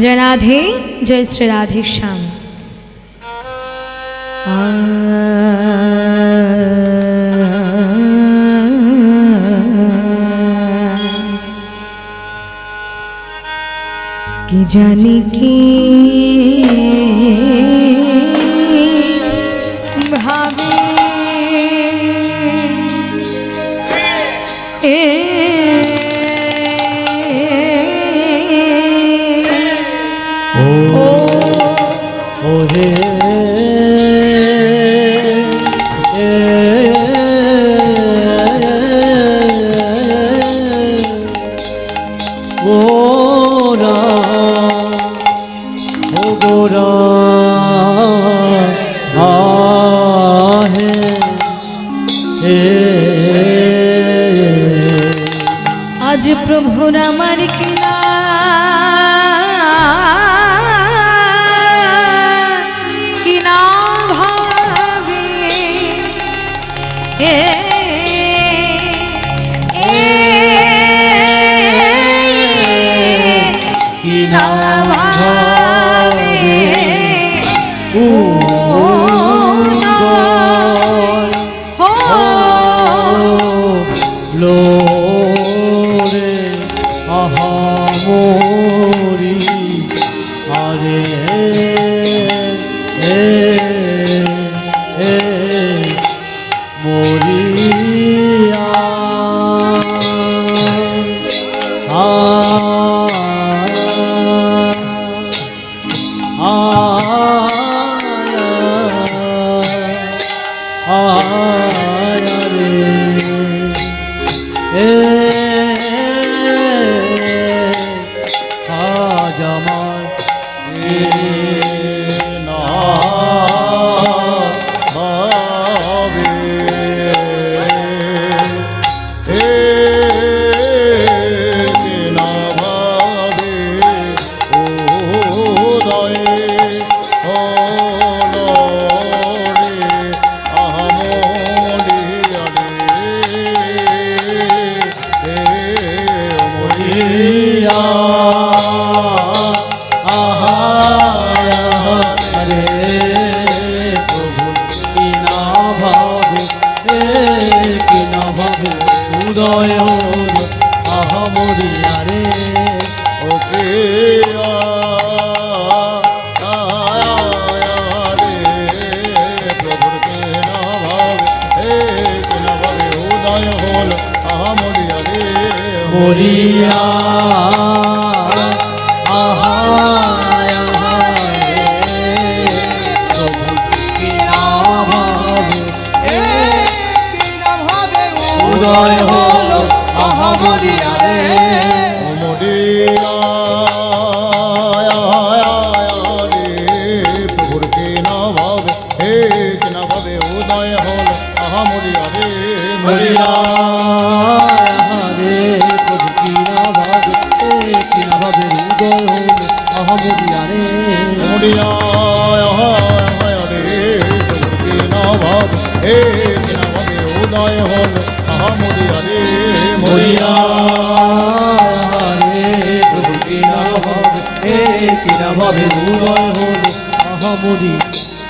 जय राधे जय श्री राधे श्याम। कि जाने की भावे आज प्रभुर आमार किना किना भावे किना भावे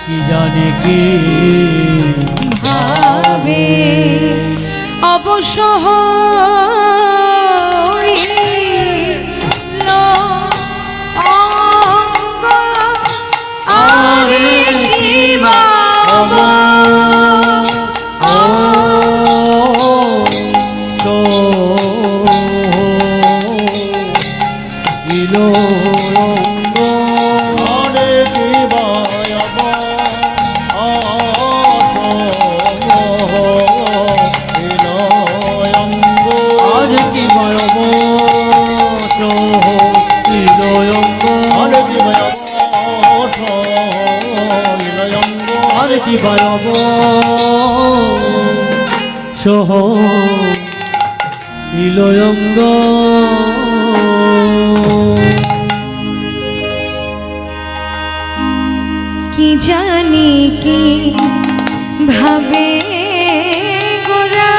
কি জানে কি ভাবে অবশ্য সহ ইলয়ঙ্গ কি জানি কি ভাবে গোরা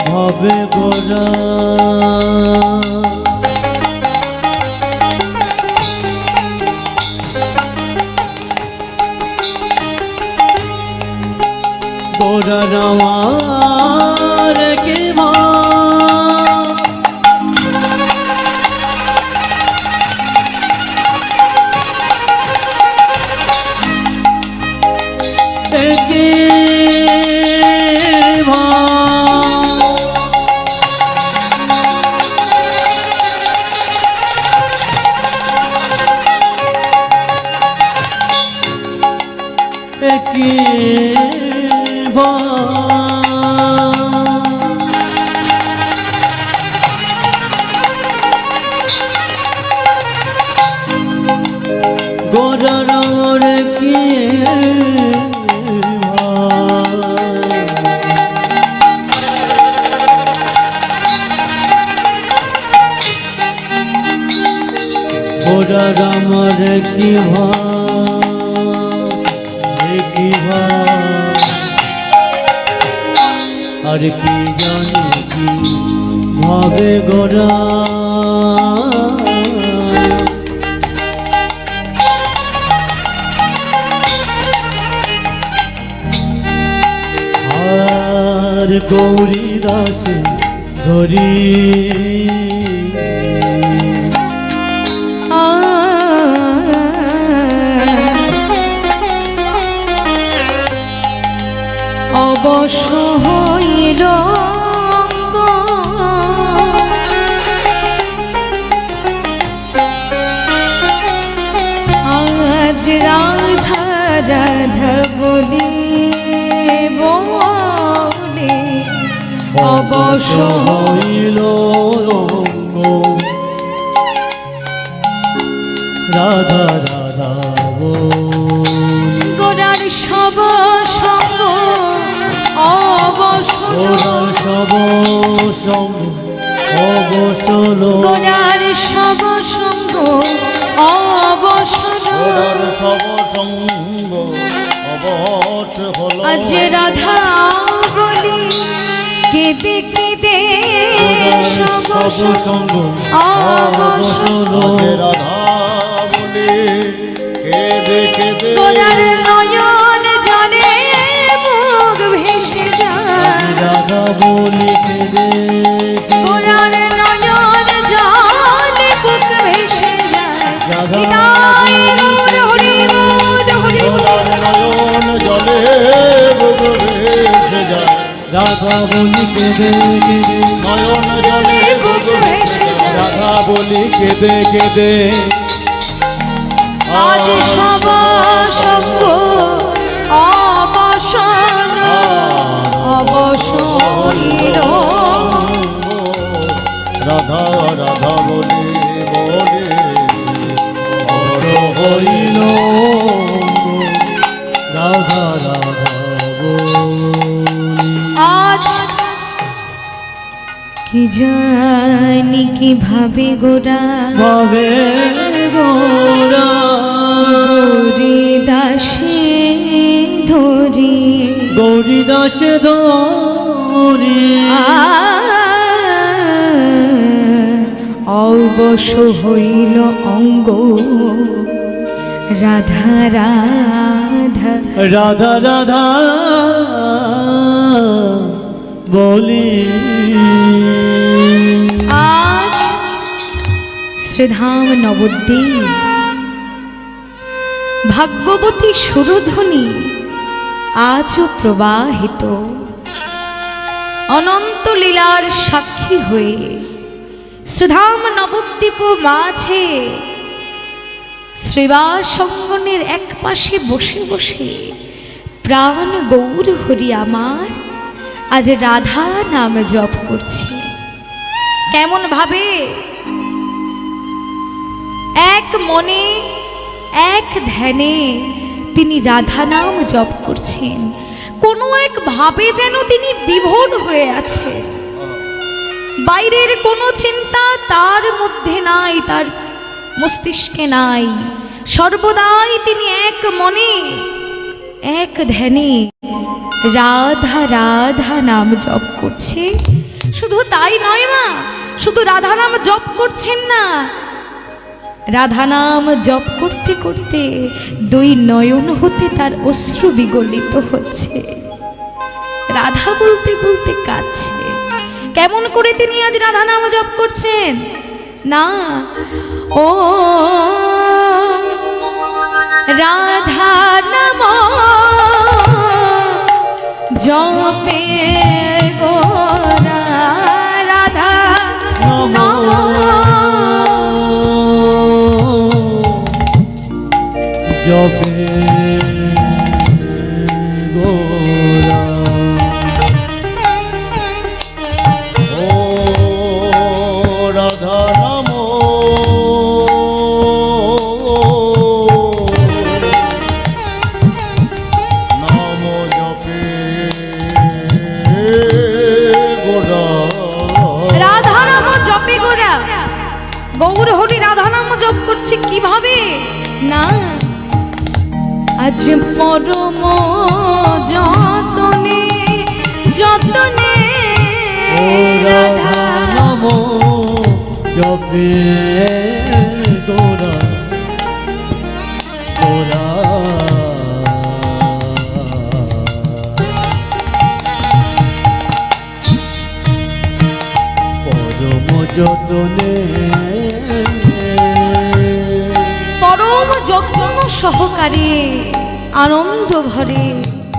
ভাবে গোরা গোরা রামার কি মা গোরার কি গোরার আমার কি কি আর কি জানি কি ভাবে গোরা আর গৌরী দাস ধরি অবশ হইল আজ রাধা রাধা বলি বলে অবশ হইল রাধা রাধা গোরার সব সঙ্গ অবসর সব সঙ্গ অবসল গোরার সব সঙ্গ অবসর সব সঙ্গ অবশ হলো আজ রাধা বলি কেঁদে কেঁদে সব সঙ্গ অবসর রাধা বলে কেঁদে কেঁদে গোরার নয়ন জলে মুখ ভেসে যায় রাধা বলি কেঁদে গোরার নয়ন জলে মুখ ভেসে যায় হৃদয় মোর হরি মোর হরি গোরার নয়ন জলে ভেসে যায় রাধা বলি কেঁদে কেঁদে নয়ন জলে মুখ ভেসে যায় রাধা বলি কেঁদে কেঁদে আজ সব সঙ্গ অবসর অবসর রাধা রাধা বলে বলে হইল রাধা রাধা বলি আজ কি জানি কিভাবে গোরা ভাবে গোরা গৌরী দাসে ধরি গৌরী দাস ধরি অবশ হইল অঙ্গ রাধা রাধা রাধা রাধা বলি আজ শ্রীধাম নবদ্বীপ ভাগ্যবতী সুরধ্বনি আজও প্রবাহিত অনন্ত লীলার সাক্ষী হয়ে শ্রীধাম নবদ্বীপ মাঝে শ্রীবাস অঙ্গনের এক পাশে বসে বসে প্রাণ গৌর হরি আমার আজ রাধা নাম জপ করছে। কেমন ভাবে এক মনে এক ধ্যানে তিনি রাধা নাম জপ করছেন, কোনো এক ভাবে যেন তিনি বিভোর হয়ে আছে। বাইরের কোনো চিন্তা তার মধ্যে নাই, তার মস্তিষ্কে নাই। সর্বদাই তিনি এক মনে এক ধ্যানে রাধা রাধা নাম জপ করছে। শুধু তাই নয় মা, শুধু রাধা নাম জপ করছেন না, রাধা নাম জপ করতে করতে দুই নয়ন হতে তার অশ্রু বিগলিত হচ্ছে। রাধা বলতে বলতে কাঁদছে। কেমন করে তিনি আজ রাধা নাম জপ করছেন? না, ও রাধা নাম জপে গোরা, রাধা নাম জপে গোরা। ও রাধা নাম নাম জপে গোরা। রাধা নাম জপে গোরা। গৌর হরি রাধা নাম জপ করছে কিভাবে? না, আজ পরম যতনে যতনে রাধা নাম জপে গোরা গোরা। পরম যতনে পরম যত্ন সহকারে আনন্দ ভরে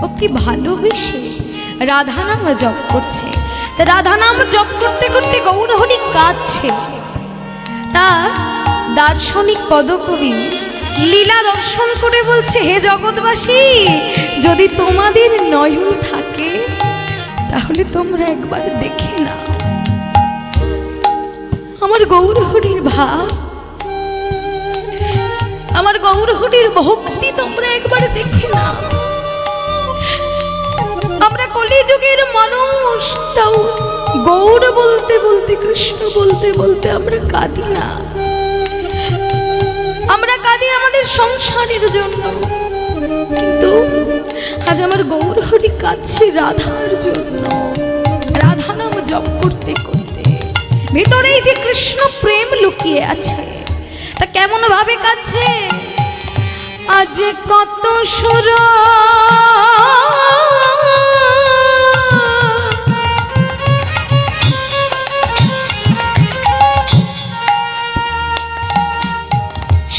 অতি ভালোবেসে রাধা নাম জপ করছে। তা রাধা নাম জপ করতে করতে গৌর হরি কাঁদছে। তা দার্শনিক পদকবি লীলা দর্শন করে বলছে, হে জগৎবাসী, যদি তোমাদের নয়ন থাকে তাহলে তোমরা একবার দেখে না আমার গৌর হরির ভাব, আমার গৌর হরির ভক্তি তোমরা একবার দেখে না। আমরা কলিযুগের মানুষ, তাও গৌর বলতে বলতে কৃষ্ণ বলতে বলতে আমরা কাঁদি না। আমরা কাঁদি আমাদের সংসারের জন্য, কিন্তু আজ আমার গৌর হরি কাঁদছে রাধার জন্য। রাধা নাম জপ করতে করতে ভিতরেই যে কৃষ্ণ প্রেম লুকিয়ে আছে, তা কেমন ভাবে কাঁদছে? আজ কত সুর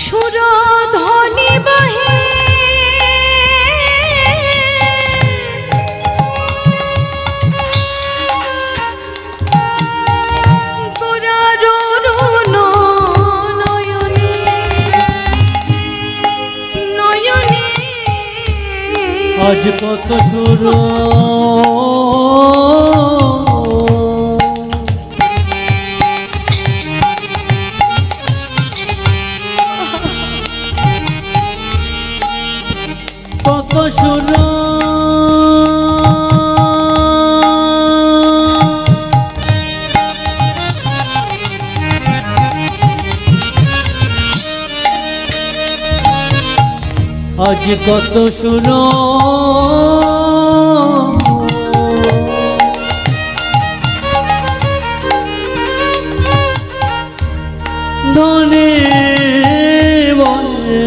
সুরধ্বনি বহে, আজ কত সুর কত সুর আজ কত সুর ধনে বলে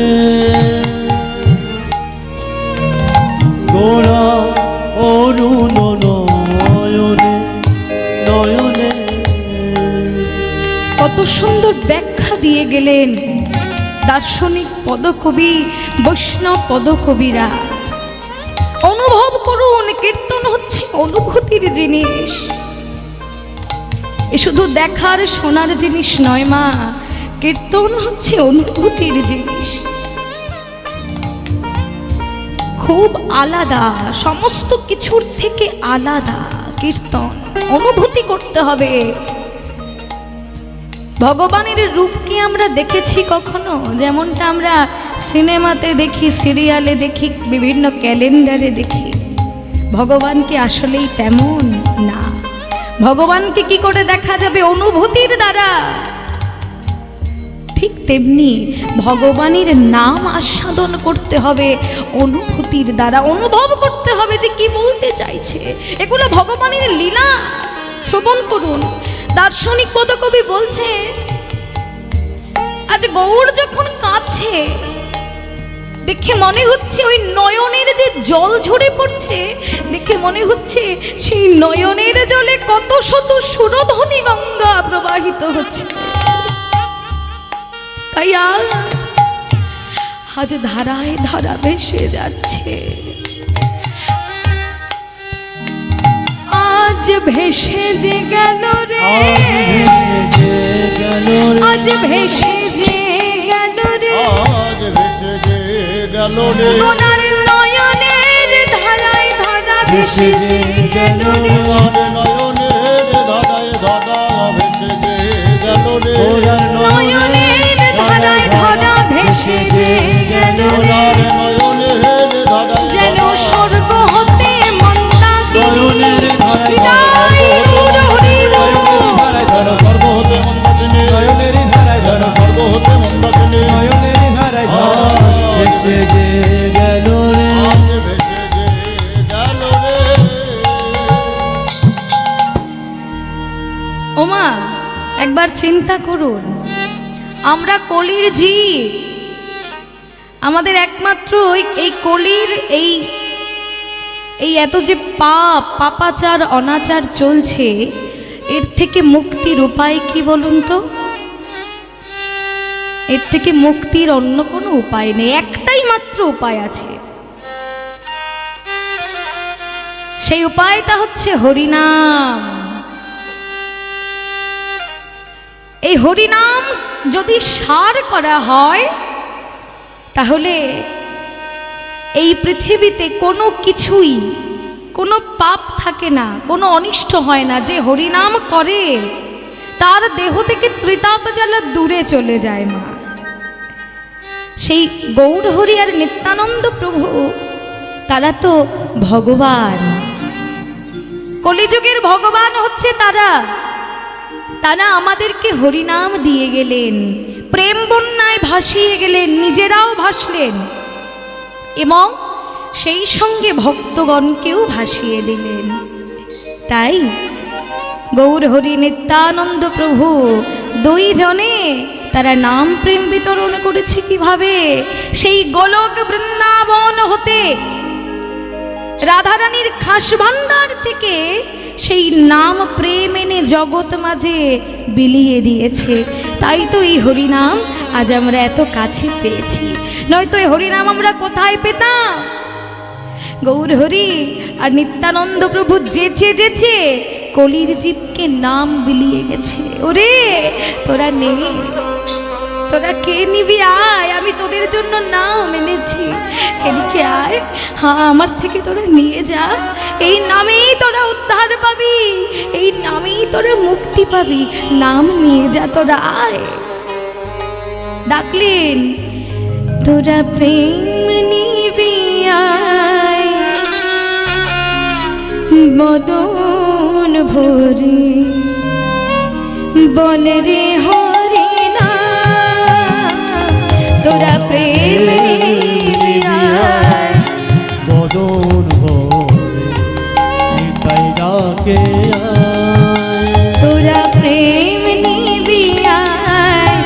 গোরা অরুণ নয়নে নয়নে। কত সুন্দর ব্যাখ্যা দিয়ে গেলেন দার্শনিক পদকবি, বৈষ্ণব পদকবিরা। অনুভব করুন, কীর্তন হচ্ছে অনুভূতির জিনিস, এ শুধু দেখার শোনার জিনিস নয় মা, কীর্তন হচ্ছে অনুভূতির জিনিস। খুব আলাদা, সমস্ত কিছুর থেকে আলাদা কীর্তন। অনুভূতি করতে হবে। ভগবানের রূপ কি আমরা দেখেছি কখনো? যেমনটা আমরা সিনেমাতে দেখি, সিরিয়ালে দেখি, বিভিন্ন ক্যালেন্ডারে দেখি। ভগবান কি আসলেই তেমন না। ভগবানকে কি করে দেখা যাবে? অনুভূতির দ্বারা। ঠিক তেমনি ভগবানের নাম আস্বাদন করতে হবে অনুভূতির দ্বারা। অনুভব করতে হবে যে কি বলতে চাইছে। এগুলো ভগবানের লীলা, শ্রবণ করুন। দার্শনিক পদকবি বলছে, আজ গৌর যখন কাঁদছে, দেখে মনে হচ্ছে ওই নয়নের যে জল ঝরে পড়ছে, দেখে মনে হচ্ছে সেই নয়নের জলে কত শত সুরধ্বনি গঙ্গা প্রবাহিত হচ্ছে। তাই আজ ধারায় ধারা ভেসে যাচ্ছে। আজ ভেসে যে গেল রে, আজ ভেসে যে গেল রে, আজ ভেসে যে গেল রে, ওনার নয়নের ধারায় ধারা ভেসে যে গেল রে, ওনার নয়নের ধারায় ধারা ভেসে যে গেল রে, নয়নের ধারায় ধারা ভেসে যে গেল রে, ওনার নয়নের ধারায় যেন স্বর্গ হতে মন্দাকিনী বিদায় হরি বল। যেন স্বর্গ হতে মন্দাকিনী, যেন স্বর্গ হতে মন্দাকিনী, ভেসে যে গেল রে। আজ ভেসে যে গেল রে। ওমা, একবার চিন্তা করুন, আমরা কলির জীব, আমাদের একমাত্র এই কলির এই এত যে পাপাচার অনাচার চলছে, এর থেকে মুক্তির উপায় কি বলুন তো? এর থেকে মুক্তির অন্য কোনো উপায় নেই, একটাই মাত্র উপায় আছে। সেই উপায়টা হচ্ছে হরিনাম। এই হরিনাম যদি সার করা হয়, তাহলে এই পৃথিবীতে কোনো কিছুই, কোনো পাপ থাকে না, কোনো অনিষ্ট হয় না। যে হরিনাম করে তার দেহ থেকে ত্রিতাপ জ্বালা দূরে চলে যায় মা। সেই গৌরহরি আর নিত্যানন্দ প্রভু, তারা তো ভগবান, কলিযুগের ভগবান হচ্ছে তারা। তারা আমাদেরকে হরিনাম দিয়ে গেলেন, প্রেম বন্যায় ভাসিয়ে গেলেন, নিজেরাও ভাসলেন এবং সেই সঙ্গে ভক্তগণকেও ভাসিয়ে দিলেন। তাই গৌর হরি নিত্যানন্দ প্রভু দুইজনে তারা নাম প্রেম বিতরণ করেছে কিভাবে? সেই গোলক বৃন্দাবন হতে, রাধারানীর খাস ভাণ্ডার থেকে সেই নাম প্রেম এনে জগৎ মাঝে বিলিয়ে দিয়েছে। তাই তো এই হরিনাম আজ আমরা এত কাছে পেয়েছি, নয়তো এই হরিনাম আমরা কোথায় পেতাম? গৌর হরি আর নিত্যানন্দ প্রভু যেচে যেচে কলির জীবকে নাম বিলিয়ে গেছে। ওরে তোরা নে, তোরা কে নিবি? আয়, আমি তোদের জন্য নাম এনেছি, এদিকে আয়, হ্যাঁ আমার থেকে তোরা নিয়ে যা। এই নামেই তোরা উদ্ধার পাবি, এই নামেই তোরা মুক্তি পাবি, নাম নিয়ে যা, তোরা আয়। ডাকলেন, তোরা প্রেম নিবি আয়, বদন ভরে বল রে হরি না, তোরা প্রেম নিবি আয়, বদন ভরে নিতাই ডাকে আয়, তোরা প্রেম নিবি আয়,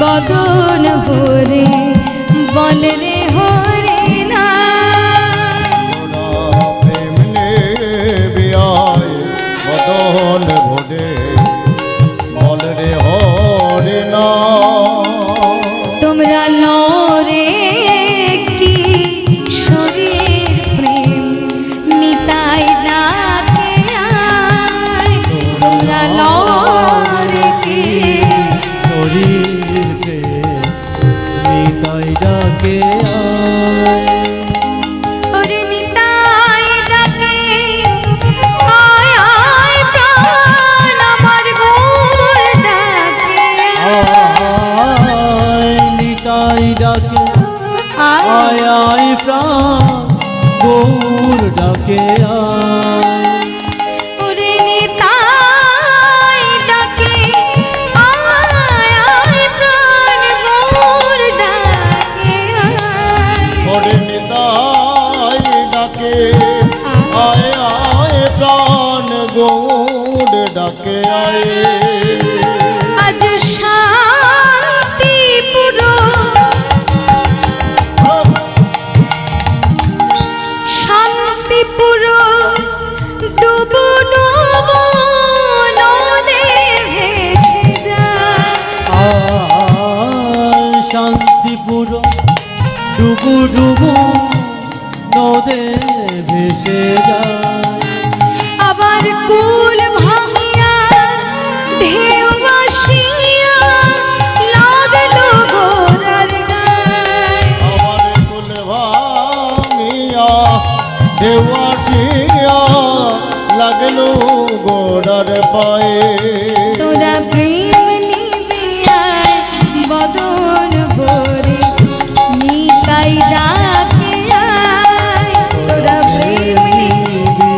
বদন ভরে বল রে হরি না। তোরা প্রেম নেবে আয়, বদন ভরে বল রে হরি নাম। তোমরা লরে কি শরীর প্রেম নিতাই ডাকে আয়, তোমরা লরে কি শরীর প্রেম নিতাই ডাকে আয়, ওরে নিতাই ডাকে আয়, আয় প্রাণ আমার গৌর ডাকে আয় নিতাই ডাকে আয়, আয় আয় প্রাণ গৌর ডাকে আয়, ওরে নিতাই ডাকে আয়, আয় প্রাণ গৌর ডাকে আয়, হরি নিতাই ডাকে আয় আয় প্রাণ গৌর আয়ে আজ শান্তিপুর শান্তিপুর ডুবু ডুবু নদে ভেসে যায়। শান্তিপুর ডুবু ডুবু নদে ভেসে যায়। আবার কুল ভাঙিয়া ঢেউ ভাসিয়া লাগলো গোরার গায়। আমার কুল ভাঙিয়া ঢেউ আসিয়া লাগলো গোড়ার পায়ে তোরা প্রেম নিবে আয় বদন ভরে নিতাই ডাকে আয়। তোরা প্রেম নিবে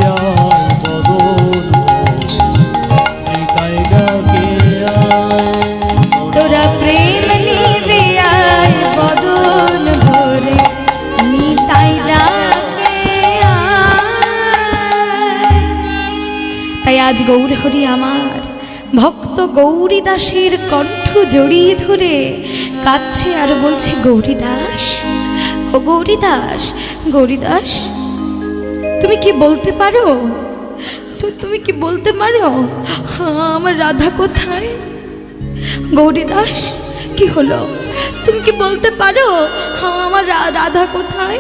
তোরা প্রেম নিবে আয় বদন ভরে নিতাই ডাকে আয়। তাই আজ গৌরহরি আমার ভক্ত গৌরীদাসের কণ্ঠ জড়িয়ে ধরে কাঁদছে আর বলছে, গৌরীদাস, ও গৌরীদাস, গৌরীদাস, তুমি কি বলতে পারো? তো তুমি কি বলতে পারো আমার রাধা কোথায়? গৌরীদাস, কি হলো? তুমি কি বলতে পারো আমার রাধা কোথায়?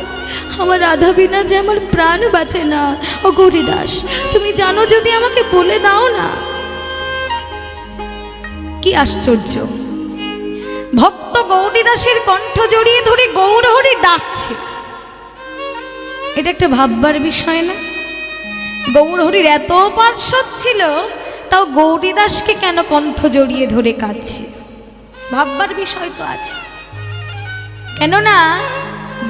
আমার রাধা বিনা যে আমার প্রাণ বাঁচে না। ও গৌরীদাস, তুমি জানো যদি আমাকে বলে দাও না। কি আশ্চর্য! ভক্ত গৌরীদাসের কণ্ঠ জড়িয়ে ধরে গৌরহরি ডাকছে। এটা একটা ভাববার বিষয় না? গৌরহরির এত পার্শ্বদ ছিল, তাও গৌরীদাসকে কেন কণ্ঠ জড়িয়ে ধরে কাঁদছে? ভাববার বিষয় তো আছে। কেননা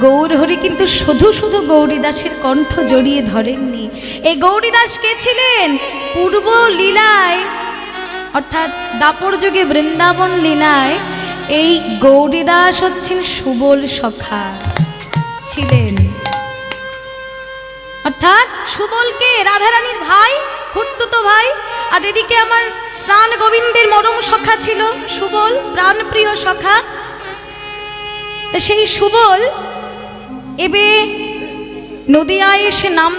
গৌরহরি কিন্তু শুধু শুধু গৌরীদাসের কণ্ঠ জড়িয়ে ধরেননি। এই গৌরীদাস কে ছিলেন? পূর্ব লীলায় অর্থাৎ দাপর যুগে বৃন্দাবন লীলায় এই গৌরীদাস হচ্ছেন সুবল সখা ছিলেন। অর্থাৎ সুবলকে রাধারানীর ভাই, খুড়তুতো ভাই, আর এদিকে আমার প্রাণ গোবিন্দের মরম সখা ছিল সুবল, প্রাণপ্রিয় সখা। তা সেই সুবল এবে নদিয়ায় এসে নাম